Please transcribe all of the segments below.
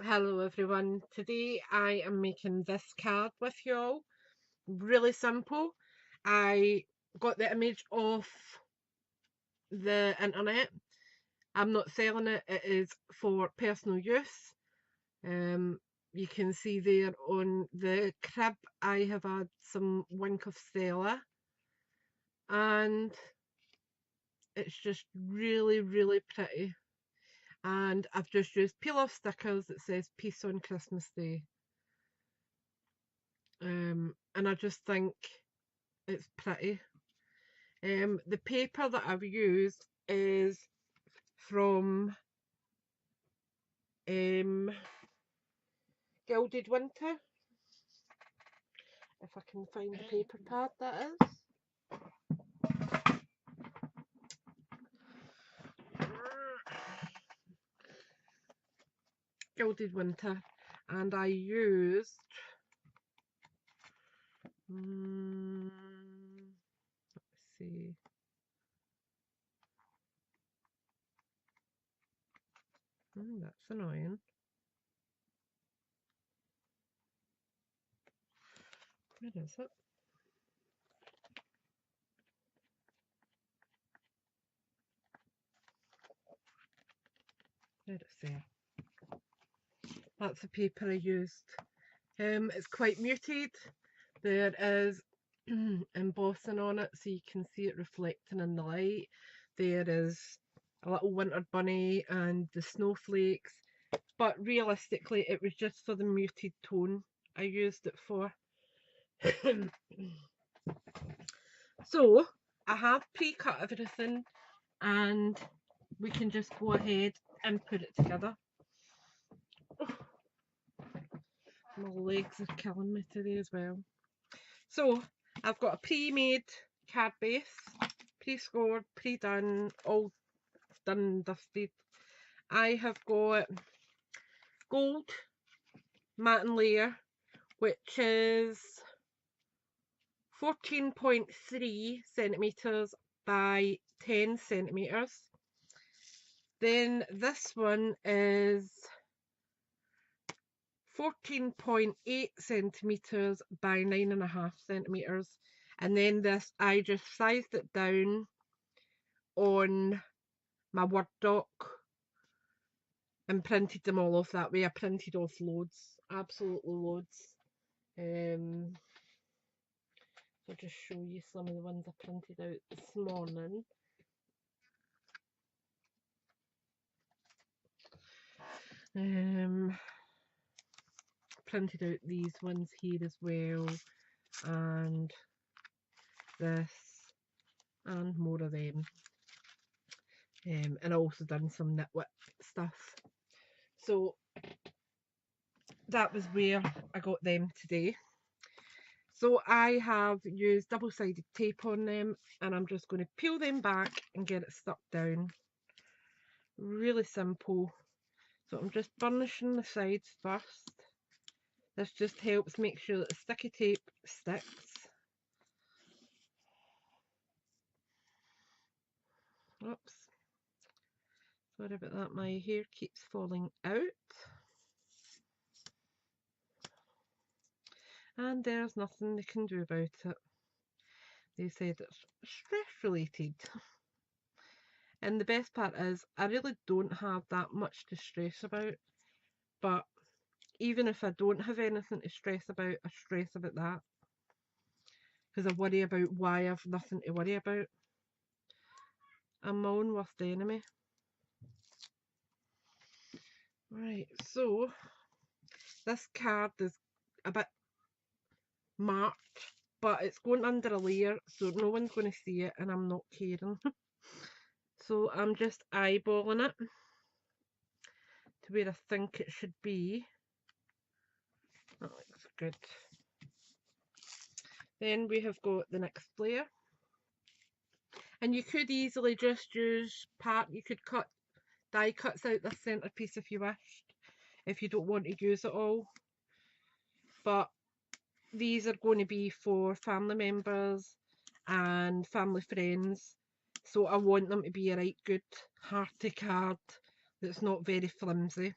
Hello everyone. Today I am making this card with you all. Really simple. I got the image off the internet. I'm not selling it. It is for personal use. You can see there on the crib I have had some Wink of Stella, and it's just really pretty. And I've just used peel off stickers that says peace on Christmas Day. And I just think it's pretty. The paper that I've used is from um, Gilded Winter, if I can find the paper pad that is. Gilded Winter, and I used let's see, that's annoying. Where is it? There it's there. That's the paper I used. It's quite muted. There is embossing on it so you can see it reflecting in the light. There is a little winter bunny and the snowflakes, but realistically it was just for the muted tone I used it for. So I have pre-cut everything and we can just go ahead and put it together. My legs are killing me today as well. So I've got a pre-made card base, pre-scored, pre-done, all done and dusted. I have got gold matte and layer, which is 14.3 centimetres by 10 centimetres. Then this one is 14.8 centimetres by 9.5 centimetres. And then this, I just sized it down on my Word doc and printed them all off that way. I printed off loads, absolutely loads. I'll just show you some of the ones I printed out this morning. Printed out these ones here as well, and this, and more of them. And I also done some knitwit stuff. So that was where I got them today. So I have used double-sided tape on them, and I'm just going to peel them back and get it stuck down. Really simple. So I'm just burnishing the sides first. This just helps make sure that the sticky tape sticks. Oops. Sorry about that, my hair keeps falling out. And there's nothing they can do about it. They said it's stress related. And the best part is, I really don't have that much to stress about. But even if I don't have anything to stress about, I stress about that. Because I worry about why I've nothing to worry about. I'm my own worst enemy. Right, so this card is a bit marked, but it's going under a layer, so no one's going to see it, and I'm not caring. So I'm just eyeballing it to where I think it should be. That looks good. Then we have got the next layer, and you could easily just use part. You could cut die cuts out this centerpiece if you wished, if you don't want to use it all. But these are going to be for family members and family friends, so I want them to be a right good hearty card that's not very flimsy.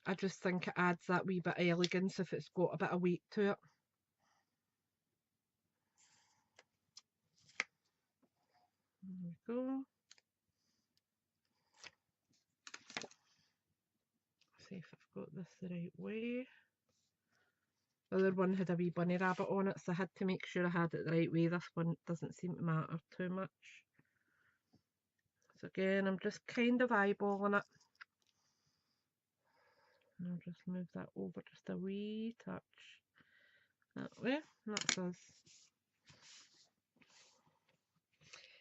I just think it adds that wee bit of elegance if it's got a bit of weight to it. There we go. See if I've got this the right way. The other one had a wee bunny rabbit on it, so I had to make sure I had it the right way. This one doesn't seem to matter too much. So again, I'm just kind of eyeballing it. And I'll just move that over just a wee touch. That way, that's us.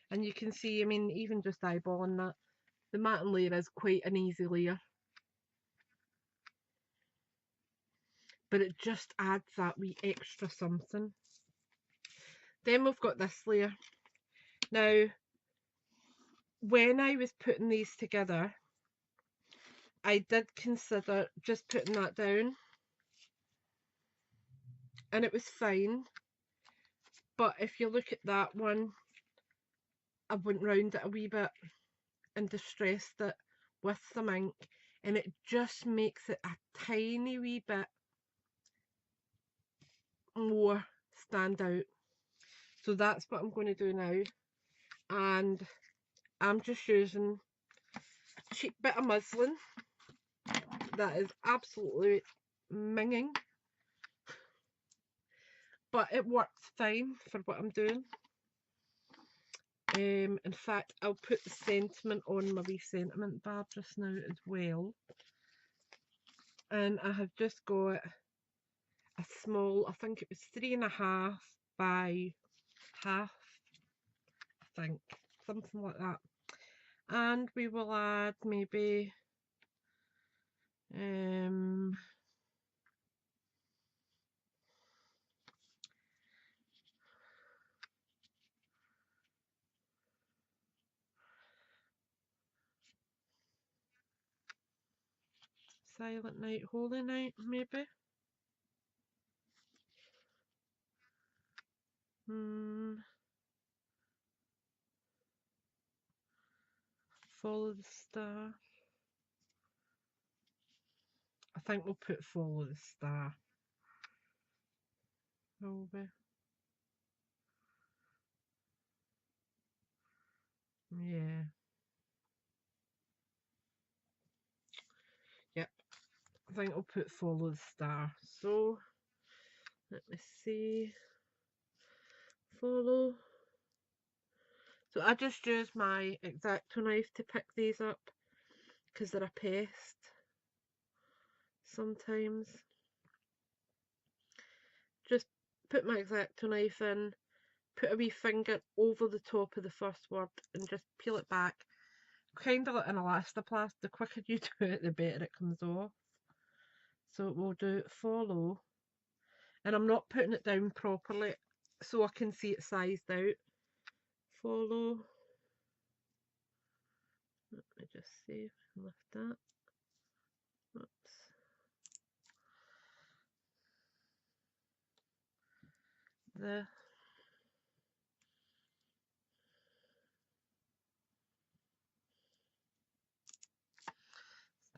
And you can see, I mean, even just eyeballing that, the matten layer is quite an easy layer. But it just adds that wee extra something. Then we've got this layer. Now, when I was putting these together, I did consider just putting that down. And it was fine. But if you look at that one, I went round it a wee bit and distressed it with some ink, and it just makes it a tiny wee bit more stand out. So that's what I'm going to do now, and I'm just using a cheap bit of muslin that is absolutely minging, but it works fine for what I'm doing. In fact, I'll put the sentiment on my wee sentiment bar just now as well. And I have just got a small, I think it was 3.5 by half, I think, something like that. And we will add maybe Silent Night, Holy Night, maybe. Follow the Star. I think we'll put Follow the Star. Will we? Yeah. Yep. I think I'll put Follow the Star. So, let me see. Follow. So I just use my X-Acto knife to pick these up because they're a pest sometimes. Just put my X-Acto knife in, put a wee finger over the top of the first word and just peel it back. Kind of like an elastoplast, the quicker you do it, the better it comes off. So we'll do Follow. And I'm not putting it down properly so I can see it sized out. Follow. Let me just see if I can lift that. Oops. The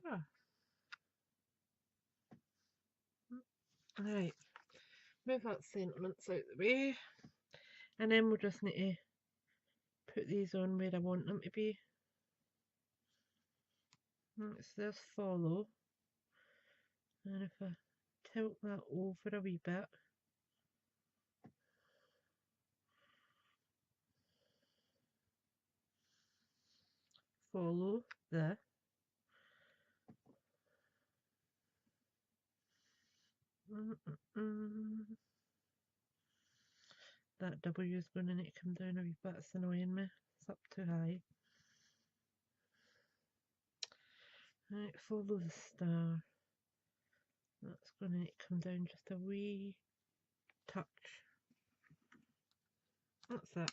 star. Alright, move that sentiments out the way. And then we'll just need to put these on where I want them to be. So there's Follow. And if I tilt that over a wee bit, Follow the. That W is going to need to come down a wee bit, it's annoying me, it's up too high. Right, Follow the Star. That's going to need to come down just a wee touch. That's it.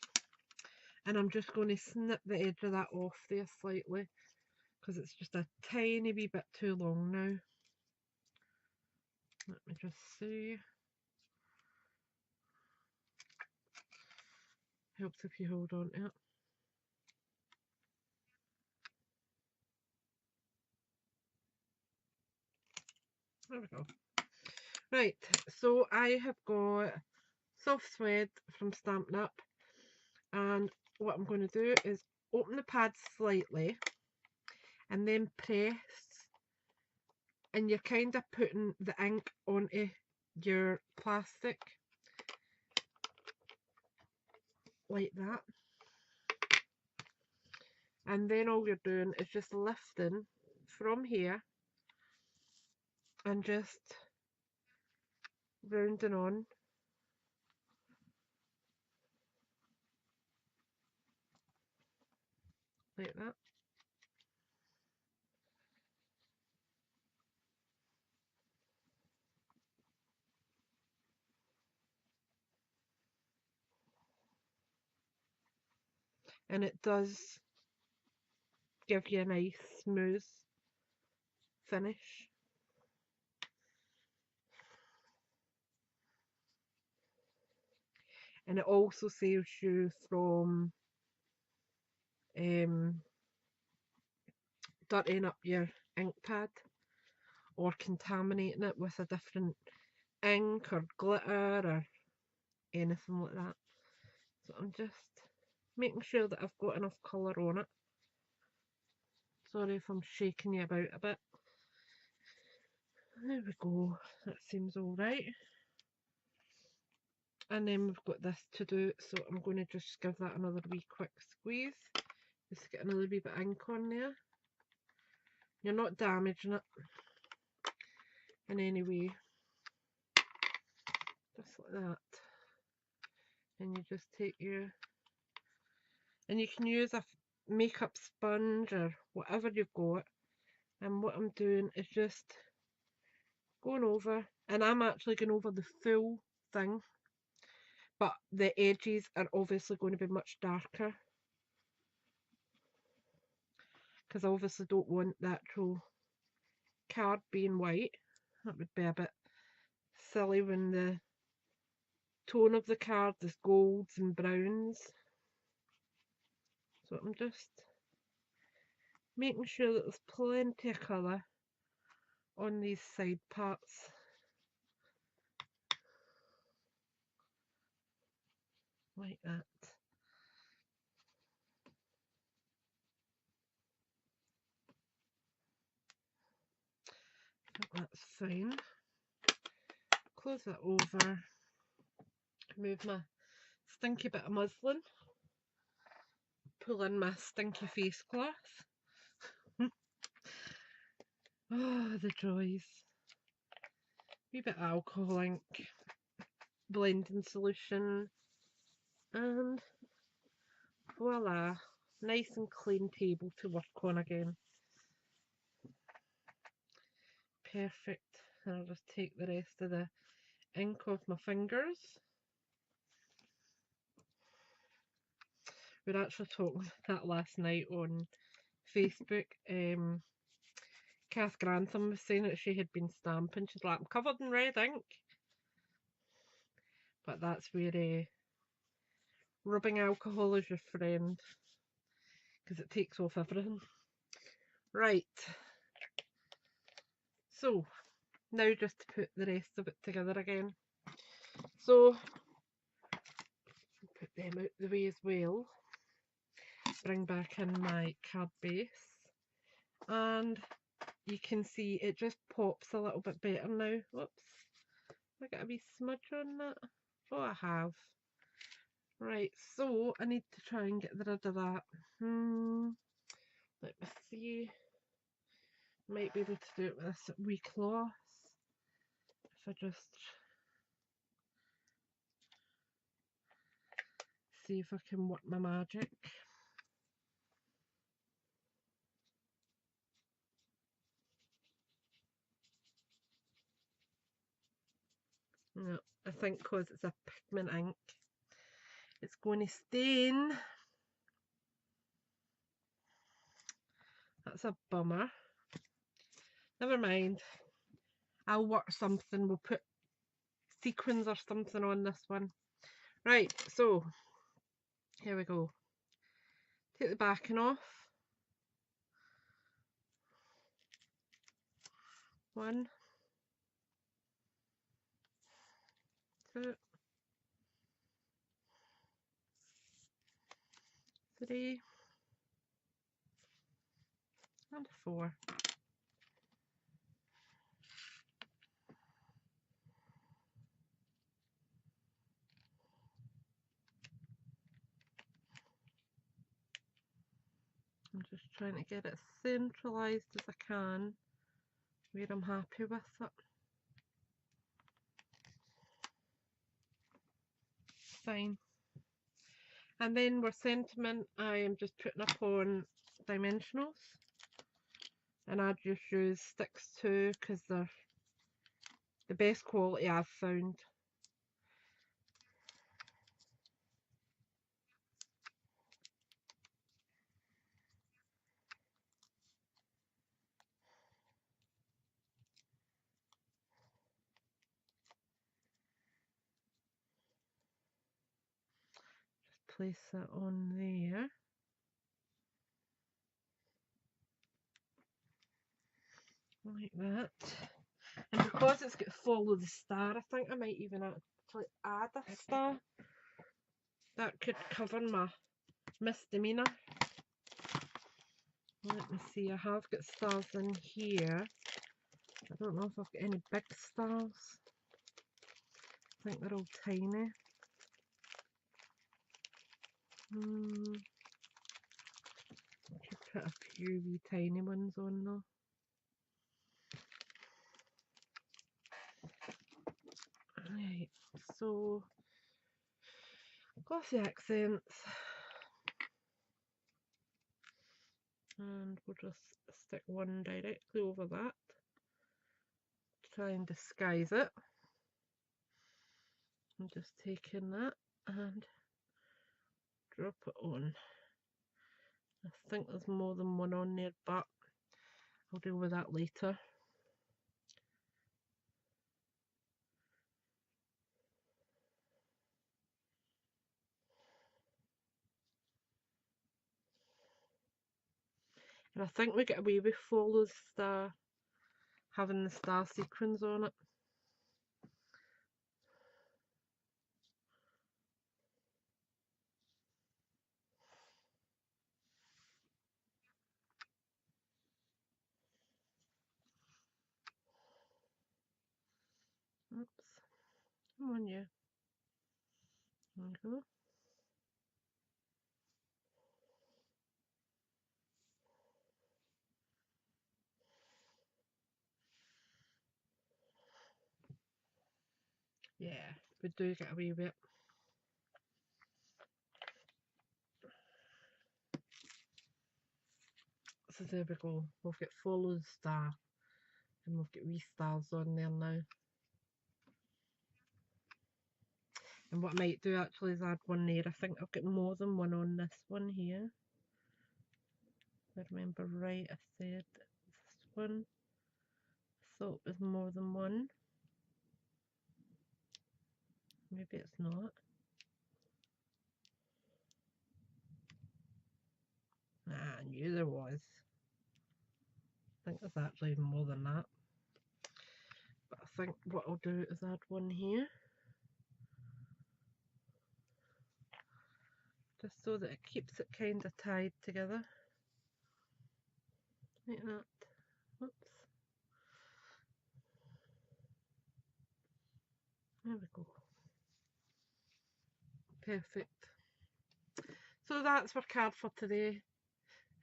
And I'm just going to snip the edge of that off there slightly because it's just a tiny wee bit too long now. Let me just see. Helps if you hold on to it. There we go. Right, so I have got soft suede from Stampin' Up, and what I'm going to do is open the pad slightly and then press, and you're kind of putting the ink onto your plastic like that, and then all you're doing is just lifting from here and just rounding on like that. And it does give you a nice smooth finish. And it also saves you from dirtying up your ink pad or contaminating it with a different ink or glitter or anything like that. So I'm just making sure that I've got enough colour on it. Sorry if I'm shaking you about a bit. There we go, that seems alright. And then we've got this to do, so I'm going to just give that another wee quick squeeze. Just get another wee bit of ink on there. You're not damaging it in any way. Just like that. And you just take your, and you can use a makeup sponge or whatever you've got. And what I'm doing is just going over, and I'm actually going over the full thing, but the edges are obviously going to be much darker because I obviously don't want the actual card being white. That would be a bit silly when the tone of the card is golds and browns. So I'm just making sure that there's plenty of colour on these side parts. Like that. That's fine. Close that over. Move my stinky bit of muslin. Pull in my stinky face cloth. Oh, the joys. Wee bit of alcohol ink, blending solution, and voila, nice and clean table to work on again. Perfect. And I'll just take the rest of the ink off my fingers. We were actually talking that last night on Facebook. Kath Grantham was saying that she had been stamping. She's like, I'm covered in red ink. But that's where rubbing alcohol is your friend, because it takes off everything. Right. So, now just to put the rest of it together again. So, put them out the way as well. Bring back in my card base. And you can see it just pops a little bit better now. Whoops. I got a wee smudge on that. Oh, I have. Right, so I need to try and get rid of that. Let me see. Might be able to do it with this wee cloth. If I just see if I can work my magic. No, I think because it's a pigment ink, it's going to stain. That's a bummer. Never mind. I'll work something. We'll put sequins or something on this one. Right, so here we go. Take the backing off. One, 2, 3, and 4. I'm just trying to get it centralised as I can, where I'm happy with it. Fine. And then for sentiment, I am just putting up on dimensionals, and I just use sticks too because they're the best quality I've found. Just place that on there. Like that. And because it's got follow the star, I think I might even actually add a star. That could cover my misdemeanor. Let me see, I have got stars in here. I don't know if I've got any big stars. I think they're all tiny. I should put a few wee tiny ones on though. Right, so glossy accents, and we'll just stick one directly over that, try and disguise it. I'm just taking that and drop it on. I think there's more than one on there, but I'll deal with that later. And I think we get away with follow the star, having the star sequins on it. Oops. Come on, you. There we go. Yeah, we do get away with it. So there we go. We've got follow the star, and we've got wee stars on there now. And what I might do actually is add one there. I think I've got more than one on this one here. If I remember right, I said this one. I thought it was more than one. Maybe it's not. I knew there was. I think there's actually more than that. But I think what I'll do is add one here. Just so that it keeps it kind of tied together. Like that. Oops. There we go. Perfect. So that's our card for today.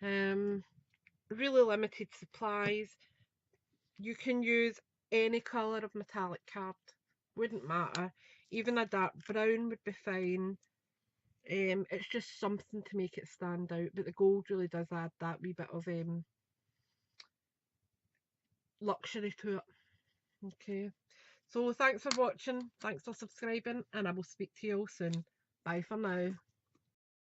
Really limited supplies. You can use any colour of metallic card, wouldn't matter. Even a dark brown would be fine. It's just something to make it stand out, but the gold really does add that wee bit of luxury to it. Okay, so thanks for watching, thanks for subscribing, and I will speak to you all soon. Bye for now.